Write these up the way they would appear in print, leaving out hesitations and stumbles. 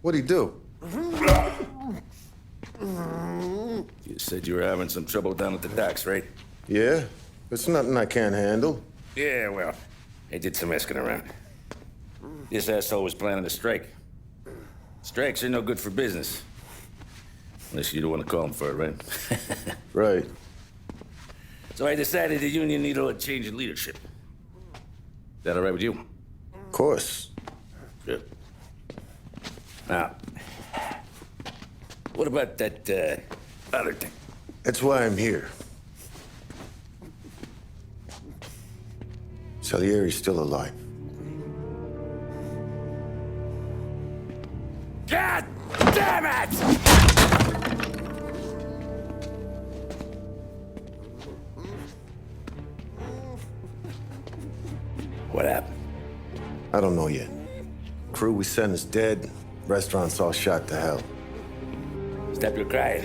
What'd he do? You said you were having some trouble down at the docks, right? Yeah? It's nothing I can't handle. Yeah, well, I did some asking around. This asshole was planning a strike. Strikes are no good for business. Unless you don't want to call him for it, right? Right. So I decided the union needed a change in leadership. Is that all right with you? Of course. Good. Now, what about that, other thing? That's why I'm here. Salieri's still alive. God damn it! What happened? I don't know yet. Crew we sent is dead. Restaurant's all shot to hell. Stop your crying.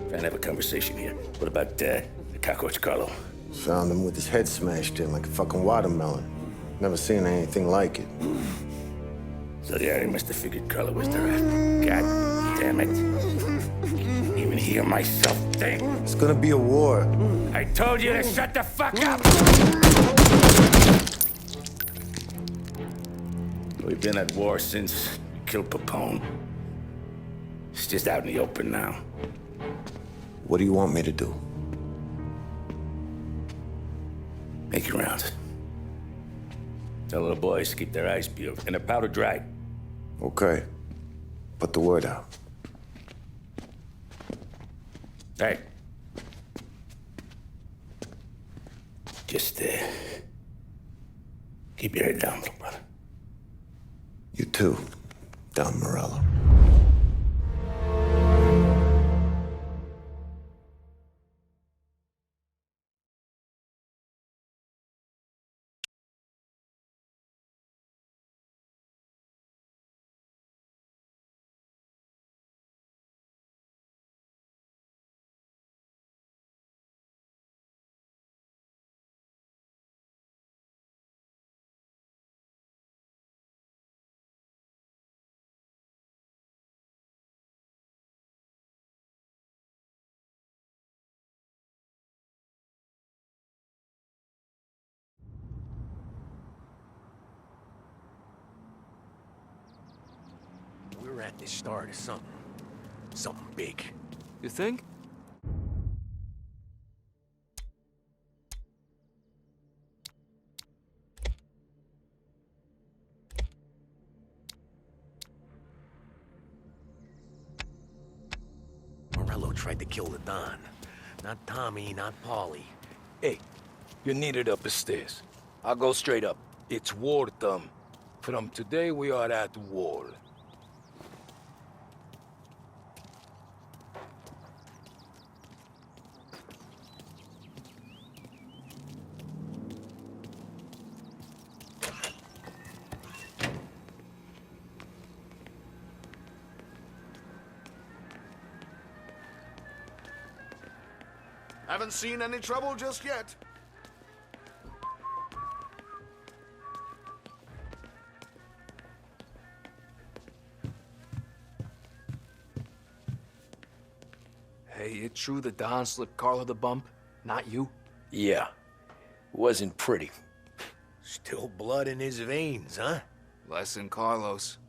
Trying to have a conversation here. What about, the cockroach Carlo? Found him with his head smashed in like a fucking watermelon. Never seen anything like it. So the Ari must have figured Carlo was the rat. God damn it. Can't even hear myself think. It's gonna be a war. I told you to shut the fuck up! We've been at war since we killed Papone. It's just out in the open now. What do you want me to do? Make your rounds. Tell little boys to keep their eyes peeled and their powder dry. Okay. Put the word out. Hey. Just, keep your head down, little brother. You too, Don Morello. We're at the start of something. Something big. You think? Morello tried to kill the Don. Not Tommy, not Paulie. Hey, you're needed up the stairs. I'll go straight up. It's war, Thumb. From today, we are at war. Haven't seen any trouble just yet. Hey, it true the Don slipped Carlo the bump? Not you? Yeah. Wasn't pretty. Still blood in his veins, huh? Less than Carlos.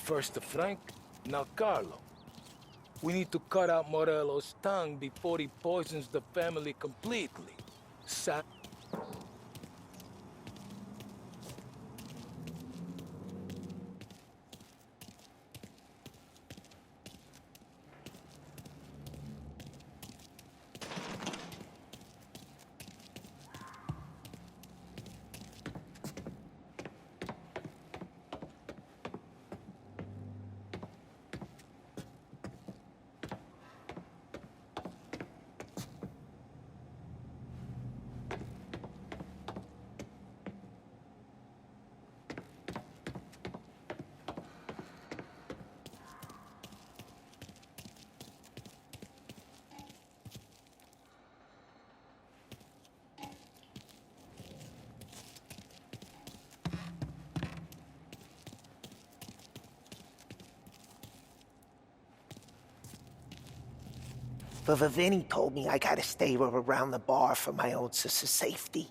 First to Frank, now Carlo. We need to cut out Morello's tongue before he poisons the family completely. But Vinny told me I gotta stay around the bar for my own safety.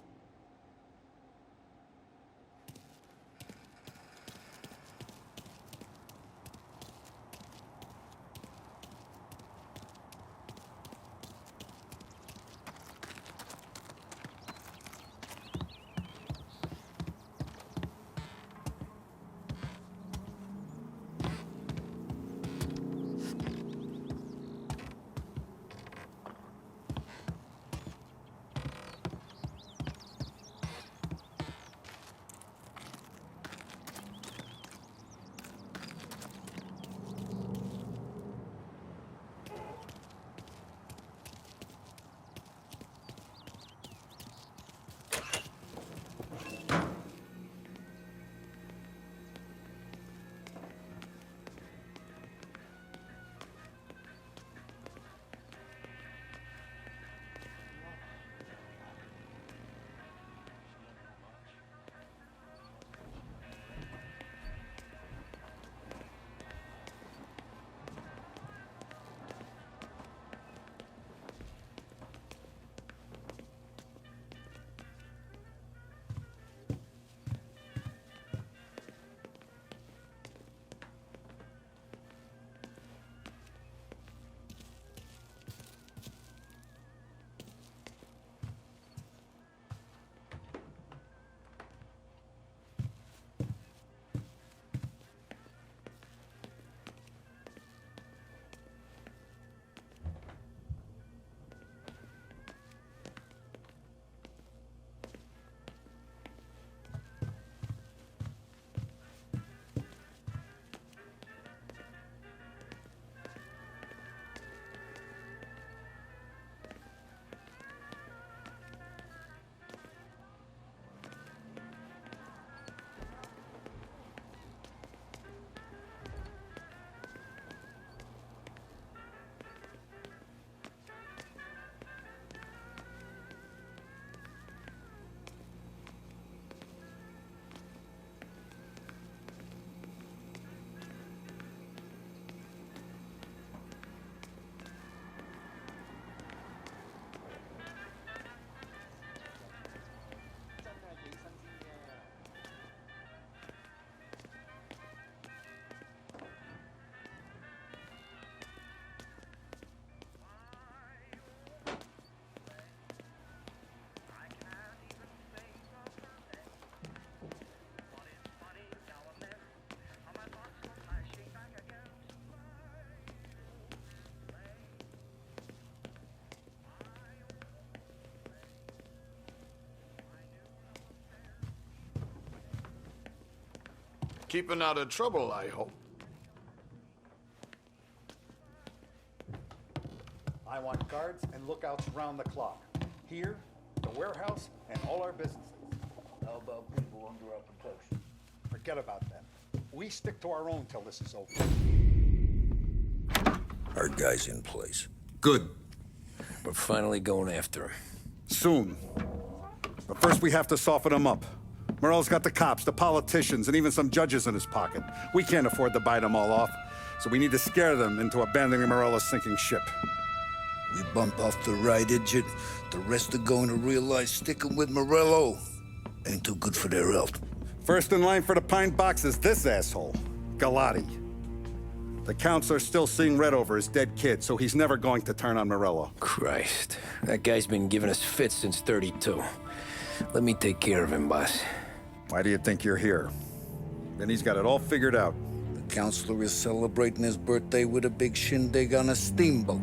Keeping out of trouble, I hope. I want guards and lookouts round the clock. Here, the warehouse, and all our businesses. How about people under our protection? Forget about them. We stick to our own till this is over. Our guy's in place. Good. We're finally going after him. Soon. But first we have to soften him up. Morello's got the cops, the politicians, and even some judges in his pocket. We can't afford to bite them all off, so we need to scare them into abandoning Morello's sinking ship. We bump off the right idiot, the rest are going to realize sticking with Morello ain't too good for their health. First in line for the pine box is this asshole, Galati. The counselor's still seeing red over his dead kid, so he's never going to turn on Morello. Christ. That guy's been giving us fits since 32. Let me take care of him, boss. Why do you think you're here? Then he's got it all figured out. The counselor is celebrating his birthday with a big shindig on a steamboat.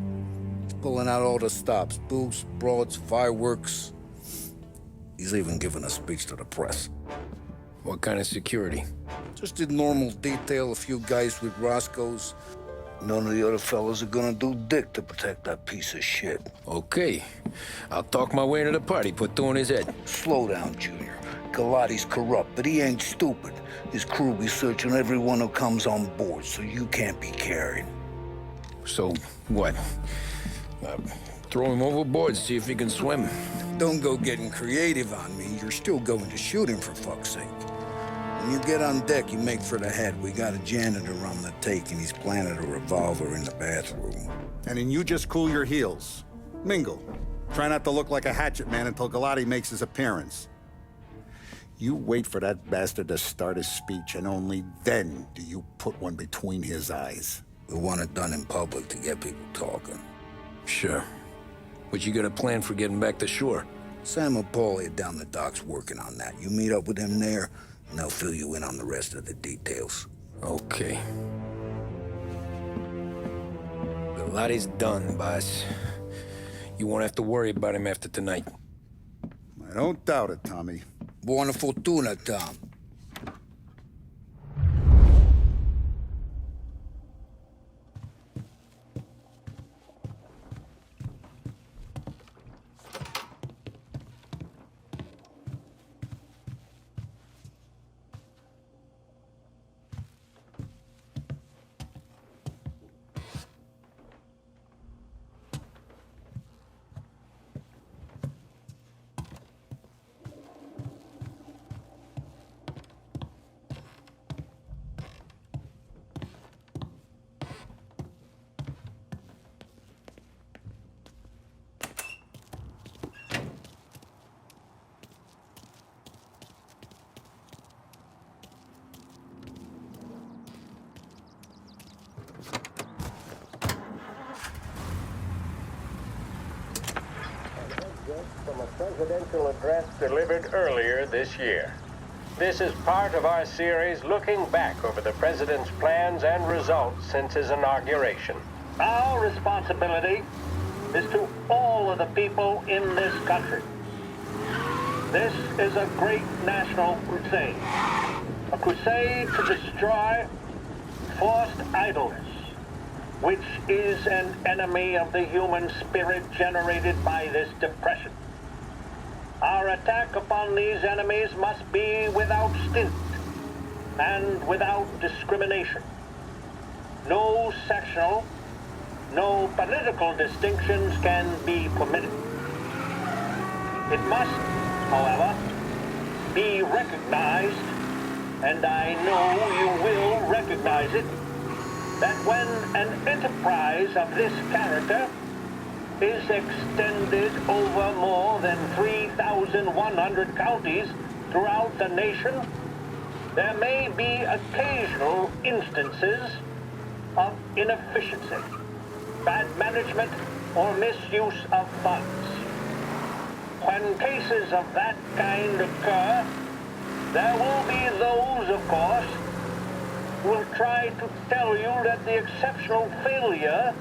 He's pulling out all the stops, booze, broads, fireworks. He's even giving a speech to the press. What kind of security? Just in normal detail, a few guys with Roscoe's. None of the other fellas are gonna do dick to protect that piece of shit. Okay. I'll talk my way into the party, put two in his head. Slow down, Junior. Galati's corrupt, but he ain't stupid. His crew be searching everyone who comes on board, so you can't be carried. So, what? Throw him overboard, see if he can swim. Don't go getting creative on me. You're still going to shoot him, for fuck's sake. When you get on deck, you make for the head. We got a janitor on the take, and he's planted a revolver in the bathroom. And then you just cool your heels. Mingle. Try not to look like a hatchet man until Galati makes his appearance. You wait for that bastard to start his speech, and only then do you put one between his eyes. We want it done in public to get people talking. Sure. But you got a plan for getting back to shore? Sam and Paulie are down the docks working on that. You meet up with them there, and they'll fill you in on the rest of the details. Okay. Galati's done, boss. You won't have to worry about him after tonight. I don't doubt it, Tommy. Buona fortuna, Tom. From a presidential address delivered earlier this year. This is part of our series looking back over the president's plans and results since his inauguration. Our responsibility is to all of the people in this country. This is a great national crusade. A crusade to destroy forced idleness, which is an enemy of the human spirit generated by this depression. Our attack upon these enemies must be without stint and without discrimination. No sectional, no political distinctions can be permitted. It must, however, be recognized, and I know you will recognize it, that when an enterprise of this character is extended over more than 3,100 counties throughout the nation, there may be occasional instances of inefficiency, bad management, or misuse of funds. When cases of that kind occur, there will be those, of course, who will try to tell you that the exceptional failure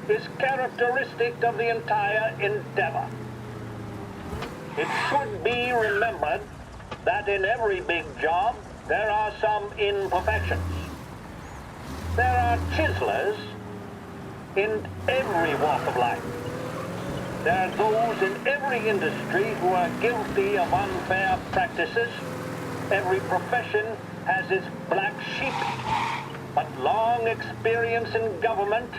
is characteristic of the entire endeavor. It should be remembered that in every big job, there are some imperfections. There are chiselers in every walk of life. There are those in every industry who are guilty of unfair practices. Every profession has its black sheep, but long experience in government